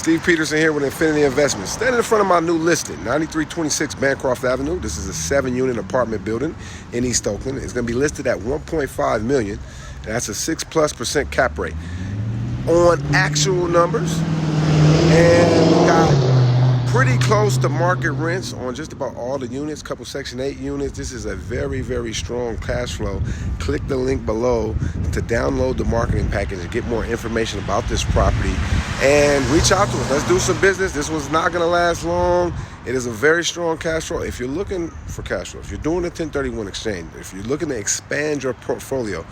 Steve Peterson here with Infinity Investments. Standing in front of my new listing, 9326 Bancroft Avenue. This is a 7-unit apartment building in East Oakland. It's going to be listed at $1.5 million. That's a 6+% cap rate. On actual numbers, and we got pretty close to market rents on just about all the units, couple Section 8 units. This is a very, very strong cash flow. Click the link below to download the marketing package and get more information about this property and reach out to us. Let's do some business. This one's not going to last long. It is a very strong cash flow. If you're looking for cash flow, if you're doing a 1031 exchange, if you're looking to expand your portfolio,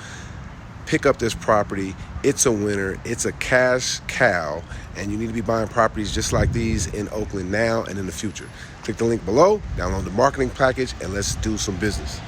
pick up this property. It's a winner. It's a cash cow, and you need to be buying properties just like these in Oakland now and in the future. Click the link below, download the marketing package, and let's do some business.